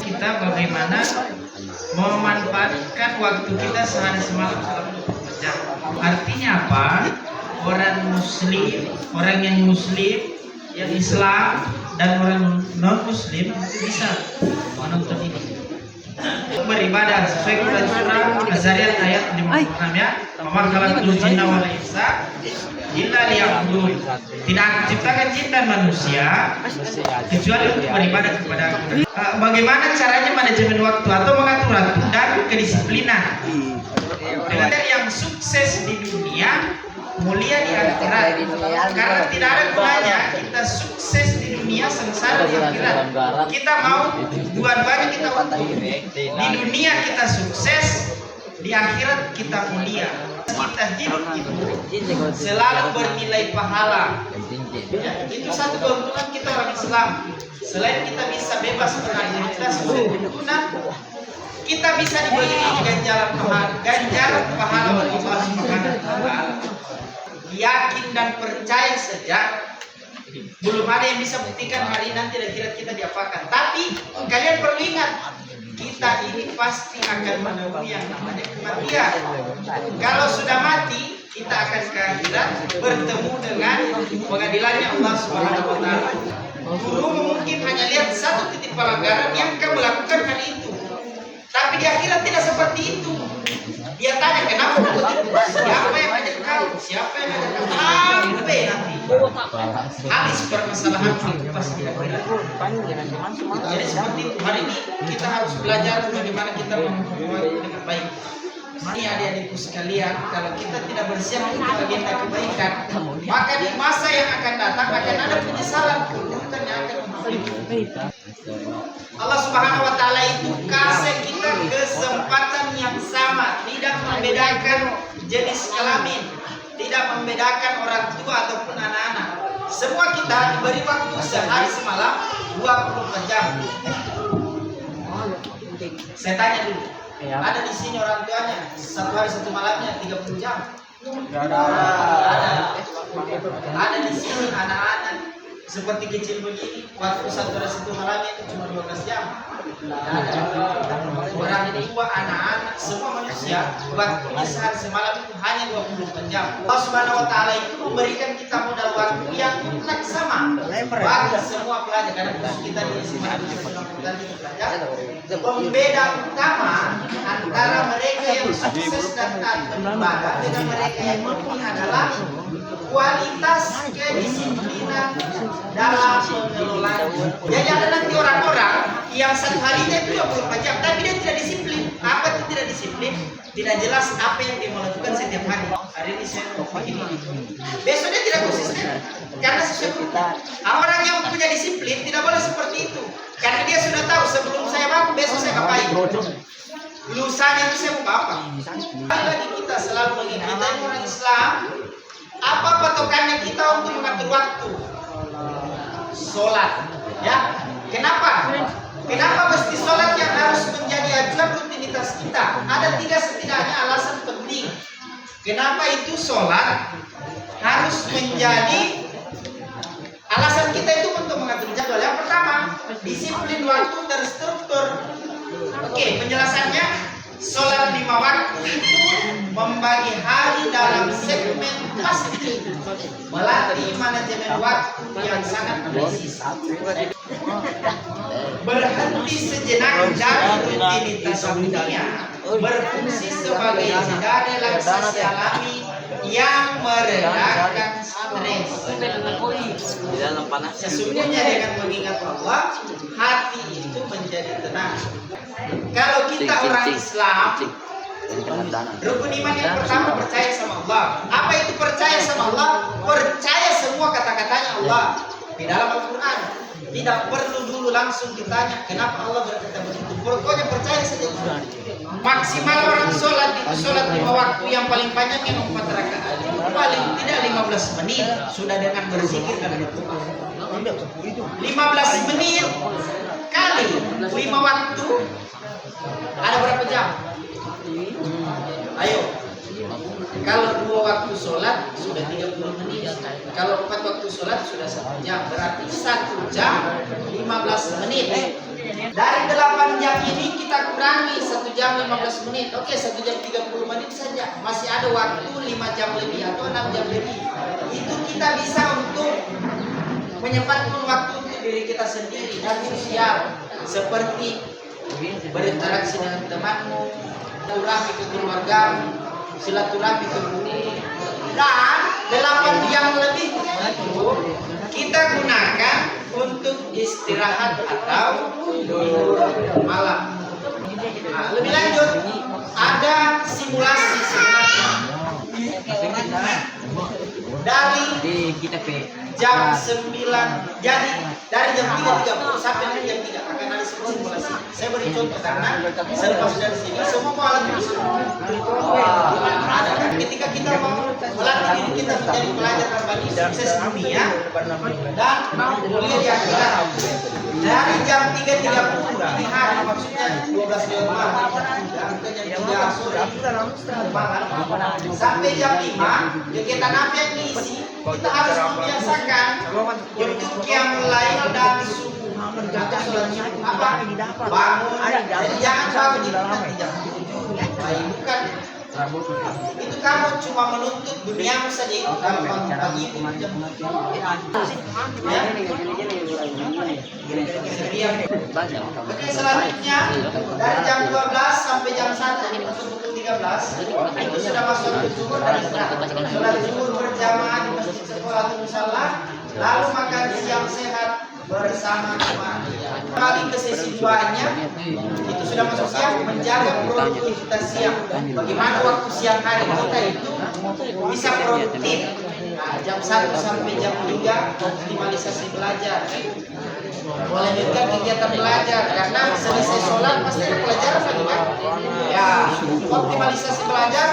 Kita bagaimana memanfaatkan waktu kita sehari semalam dalam 24 jam. Artinya apa? Orang muslim, orang yang muslim, yang Islam dan orang non muslim itu bisa menonton ini. Beribadah sesuai Quran surah Az-Zariyat ayat 56 ya. Wa khalaqtul jinna wal insa illa liya'budun. Tidak diciptakan jin dan manusia kecuali untuk beribadah kepada aku. Bagaimana caranya manajemen waktu atau mengatur waktu dan kedisiplinan? Dengan yang sukses di dunia, mulia di akhirat. Karena tidak ada gunanya kita sukses di dunia, sengsara di akhirat. Kita mau dua-duanya kita untung. Di dunia kita sukses, di akhirat kita mulia. Kita hidup itu selalu bernilai pahala. Ya, itu satu keuntungan kita orang Islam. Selain kita bisa bebas beraktivitas tuntunan, kita bisa diberi ganjaran pahala oleh Allah Subhanahu wa taala. Yakin dan percaya saja belum ada yang bisa buktikan hari nanti akhirat kita diapakan. Tapi kalian perlu ingat, kita ini pasti akan menemui yang namanya kematian. Kalau sudah mati, kita akan ke akhirat bertemu dengan pengadilannya Allah Subhanahu wa taala. Dulu mungkin hanya lihat satu titik pelanggaran yang kamu lakukan hari itu. Tapi di akhirat tidak seperti itu. Dia tanya kenapa siapa yang ngajak kau, siapa yang ngajak kau, sampai nanti habis permasalahan itu pasti di akhirat. Jadi seperti itu, hari ini kita harus belajar bagaimana kita memperbaiki dengan baik. Ini adik-adikku sekalian, kalau kita tidak bersiap untuk agenda kebaikan, maka di masa yang akan datang akan ada penyesalan, keburukan yang akan menghadapi. Allah Subhanahu wa taala itu kasih kita kesempatan yang sama, tidak membedakan jenis kelamin, tidak membedakan orang tua ataupun anak-anak. Semua kita diberi waktu sehari semalam 24 jam. Saya tanya dulu, ada di sini orang tuanya satu hari satu malamnya 30 jam? Ada di sini anak-anak seperti kecil begini, waktu satu hari satu malamnya itu cuma 12 jam. Orang tua, anak-anak, semua manusia waktunya sehari semalam itu hanya 24 jam. Allah Subhanahu wa taala itu memberikan kita modal waktu yang mutlak sama bagi semua pelajar. Karena kita di sini belajar. Pembeda utama antara mereka yang sukses dan taat beribadah dengan mereka yang mungkin adalah kualitas kedisiplinan dalam pengelolaan. Jadi ada nanti orang-orang yang satu harinya itu 24 jam, tapi dia tidak disiplin. Apa itu tidak disiplin? Tidak jelas apa yang dia melakukan setiap hari. Hari ini saya mau begini, besok dia tidak konsisten karena sesuatu. Orang yang punya disiplin tidak boleh seperti itu, karena dia sudah tahu sebelum saya bangun besok saya ngapain. Lusanya itu saya mau apa? Lagi kita selalu mengingat kita orang Islam. Apa patokannya kita untuk mengatur waktu? Sholat, ya. Kenapa? Kenapa mesti sholat yang harus menjadi acuan rutinitas kita? Ada 3 setidaknya alasan penting. Kenapa itu sholat harus menjadi alasan kita itu untuk mengatur jadwal? Yang pertama, disiplin waktu terstruktur. Oke, penjelasannya, sholat 5 waktu itu membagi hari dalam segmen pasti, melatih manajemen waktu yang sangat presis. Berhenti sejenak dari rutinitas dunia, berfungsi sebagai jeda relaksasi alami yang meredakan stres. Sesungguhnya dengan mengingat Allah, hati itu menjadi tenang. Kalau kita orang Islam, rukun iman yang pertama percaya sama Allah. Apa itu percaya sama Allah? Percaya semua kata-katanya Allah di dalam Al-Quran. Tidak perlu dulu langsung ditanya kenapa Allah berkata begitu. Pokoknya percaya saja. Maksimal orang sholat itu sholat 5 waktu, yang paling panjang yang 4 rakaat. Paling tidak 15 menit sudah dengan berzikir dan berdoa. 15 menit kali 5 waktu ada berapa jam? Ayo. Kalau 2 waktu sholat sudah 30 menit. Kalau 4 waktu sholat sudah 1 jam. Berarti 1 jam 15 menit. Dari 8 jam ini kita kurangi 1 jam 15 menit. Oke, 1 jam 30 menit saja. Masih ada waktu 5 jam lebih atau 6 jam lebih. Itu kita bisa untuk menyempatkan waktu untuk diri kita sendiri dan sosial, seperti berinteraksi dengan temanmu, silaturahmi ke keluargamu, silaturahmi ke guru. Dan 8 jam lebih itu kita gunakan untuk istirahat atau tidur malam. Nah, lebih lanjut, ada simulasi sebenarnya. Dari jam 9, jadi dari jam 3.30 sampai jam 3 akan ada simulasi. Saya beri contoh karena selepas dari sini semua mau alat musik. Ketika kita mau melatih diri kita menjadi pelajar kembali sukses dunia dan kuliah di akhirat. Dari jam 3.30 ini hari, maksudnya 12 jam malam sampai jam 5 kegiatan apa yang diisi, kita harus membiasakan untuk qiyamul lail dan subuh atau sholat subuh apa bangun. Jadi jangan bangun di jam 7, bukan. Itu kamu cuma menuntut duniamu saja. Itu kalau bangun pagi itu jam 7. Oke, selanjutnya dari jam 12 sampai jam 1 atau pukul 13 itu sudah masuk zuhur dan istirahat. Sholat zuhur berjamaah di masjid sekolah atau musala, lalu makan siang sehat bersama keluarga. Kembali ke sesi 2-nya, itu sudah masuk siang, menjaga produktivitas siang. Bagaimana waktu siang hari kita itu bisa produktif. Nah, jam 1 sampai jam 3 optimalisasi belajar. Melanjutkan kegiatan belajar karena selesai sholat pasti ada pelajaran lagi kan? Ya, optimalisasi belajar,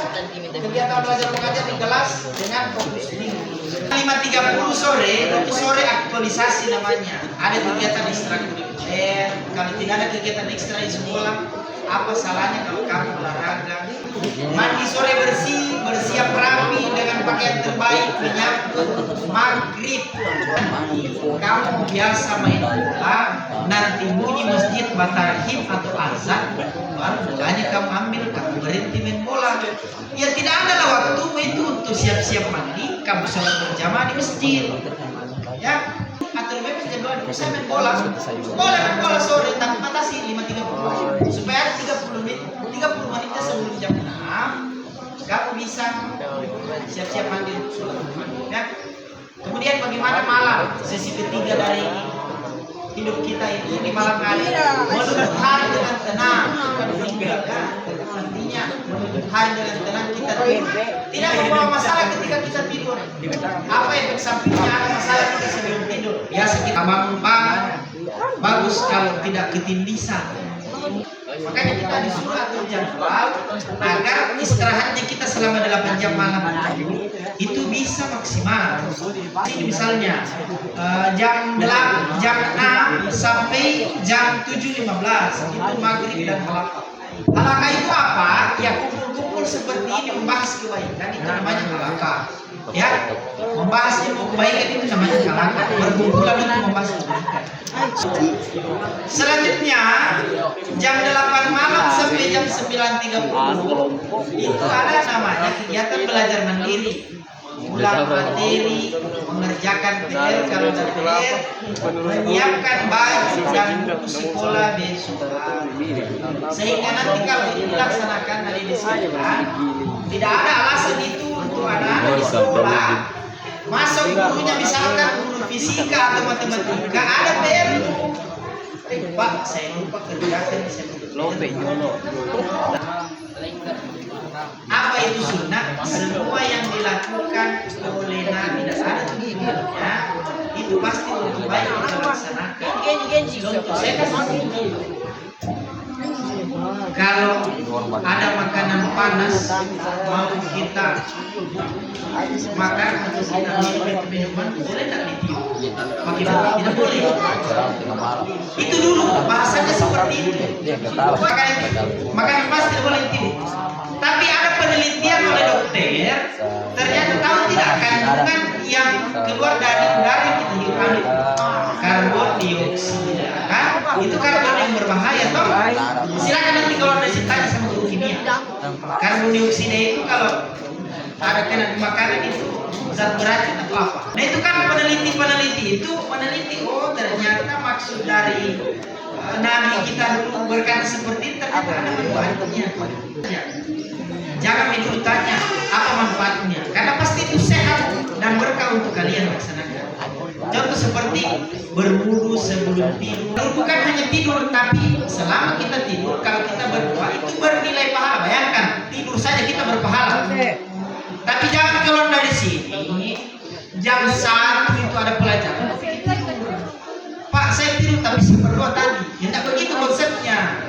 kegiatan belajar mengajar di kelas dengan fokus tinggi. 5.30 sore, itu sore aktualisasi namanya. Ada kegiatan ekstrakurikuler. Kalau tidak ada kegiatan ekstra di sekolah, apa salahnya kalau kamu olahraga? Mandi sore bersih, bersiap rapi dengan pakaian terbaik, menyambut maghrib. Kamu biasa main bola, nanti bunyi masjid batarhim atau azan, baru bolanya kamu ambil, kamu berhenti main bola. Ya tidak ada lah waktu itu untuk siap-siap mandi, kamu sholat berjamaah di masjid. Ya, atau lebih bisa jadwal saya main bola. Boleh main bola sore, tapi batasi 5.30 supaya ada 30 menit sebelum jam 6 kamu bisa siap-siap mandi sholat ya. Kemudian bagaimana malam, sesi ketiga dari hidup kita itu di malam hari, menutup hari dengan tenang, bukan meninggalkan. Artinya menutup hari dengan tenang, kita tidak membawa masalah ketika kita tidur. Apa efek sampingnya ada masalah kita sebelum tidur? Biasa kita bangun bagus kalau tidak ketindisan. Makanya kita disuruh atur jadwal agar istirahatnya kita selama 8 jam malam itu bisa maksimal. Ini misalnya jam 6 sampai jam 7.15 itu maghrib dan halaqah. Halaqah itu apa? Ya kumpul-kumpul seperti ini membahas kebaikan, itu namanya halaqah. Ya, membahas ilmu kebaikan itu namanya halaqah. Berkumpulan untuk membahas kebaikan. Selanjutnya jam 8 malam sampai jam 9.30 itu ada namanya kegiatan belajar mandiri, ulang materi, mengerjakan PR kalau ada PR, menyiapkan baju dan buku sekolah besok. Sehingga nanti kalau itu dilaksanakan hari di sekolah, tidak ada alasan itu untuk anak-anak di sekolah. Masuk gurunya misalkan guru fisika atau matematika ada PR itu. Pak, saya lupa kerjakan apa itu sunnah? Semua yang dilakukan oleh Nabi dan ada tuntunannya itu pasti lebih baik kita laksanakan. Contoh saya kasih kalau ada makanan panas mau kita makan atau kita minum minuman boleh tidak ditiup? pakai baju tidak boleh. Itu dulu bahasanya seperti itu. Makanya pasti tidak boleh tidur. Tapi ada penelitian oleh dokter, ternyata tahu tidak kandungan yang keluar dari udara yang kita hirup itu karbon dioksida, kan? Itu karbon yang berbahaya, toh. Silakan nanti kalau ada tanya sama guru kimia. Karbon dioksida itu kalau ada kena di makanan itu zat beracun atau apa? Nah itu kan peneliti itu meneliti, oh ternyata maksud dari Nabi kita dulu berkata seperti itu ternyata ada manfaatnya. Jangan dulu tanya apa manfaatnya, karena pasti itu sehat dan berkah untuk kalian laksanakan. Contoh seperti berwudu sebelum tidur. Bukan hanya tidur, tapi selama kita tidur, kalau kita berdoa itu bernilai pahala. Bayangkan, tidur saja kita berpahala. Tapi jangan keluar dari sini jam 1 itu ada pelajaran. Pak, saya tidur tapi saya berdoa tadi. Ya tidak begitu konsepnya.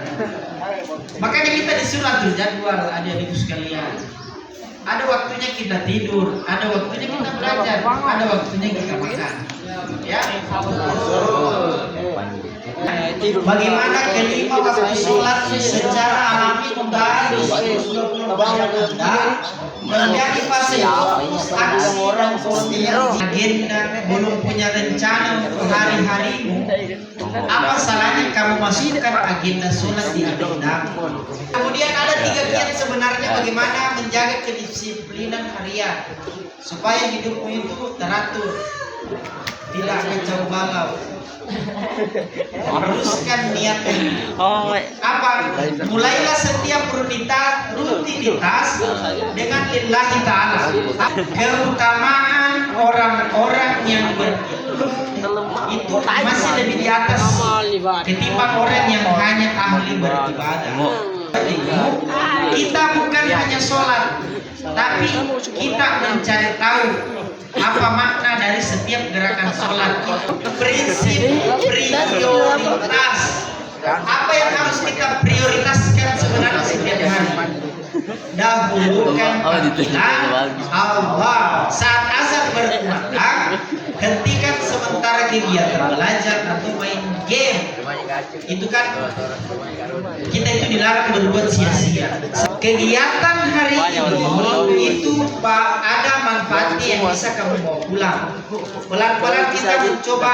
Makanya kita disuruh atur jadwal, adik-adikku sekalian. Ada waktunya kita tidur, ada waktunya kita belajar, ada waktunya kita makan. Ya. Bagaimana kelima waktu sholat secara alami membahas menjadi fase fokus aksi agenda, belum punya rencana untuk hari-harimu. Apa salahnya kamu masukkan agenda sholat di agenda? Kemudian ada 3 kiat sebenarnya bagaimana menjaga kedisiplinan harian supaya hidupmu itu teratur, tidak kacau balau. Teruskan niatmu. Apa? Mulailah setiap rutinitas dengan lillahi ta'ala. Keutamaan orang-orang yang berilmu itu masih lebih di atas ketimbang orang yang hanya ahli beribadah. Kita bukan hanya sholat, tapi kita mencari tahu apa makna dari setiap gerakan sholat. Prinsip prioritas. Apa yang harus kita prioritaskan sebenarnya setiap hari? Dahulukan panggilan Allah. Saat azan berkumandang, hentikan sementara kegiatan belajar atau main game. Itu kan kita itu dilarang berbuat sia-sia. Kegiatan hari ini itu ada manfaatnya yang bisa kamu bawa pulang. Pelan-pelan kita mencoba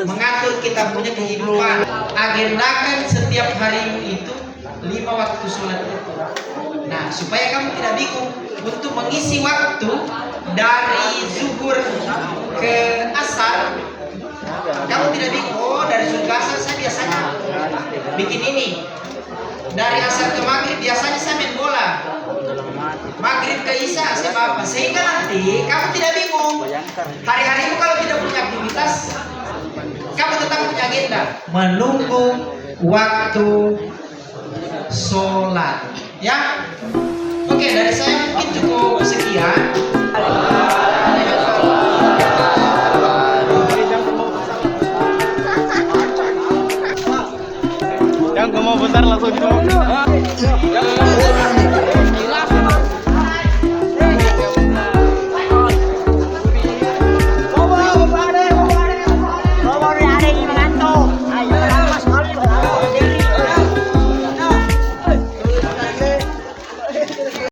mengatur kita punya kehidupan. Agendakan setiap harimu itu 5 waktu sholat itu. Nah, supaya kamu tidak bingung untuk mengisi waktu dari zuhur ke asar, kamu tidak bingung. Oh, dari zuhur ke asar saya biasanya bikin ini. Dari asar ke maghrib biasanya saya main bola. Maghrib ke isya saya apa? Sehingga nanti kamu tidak bingung. Hari-harimu kalau tidak punya aktivitas, kamu tetap punya agenda. Menunggu waktu sholat. Ya, oke, dari saya mungkin cukup sekian. Yang mau besar langsung di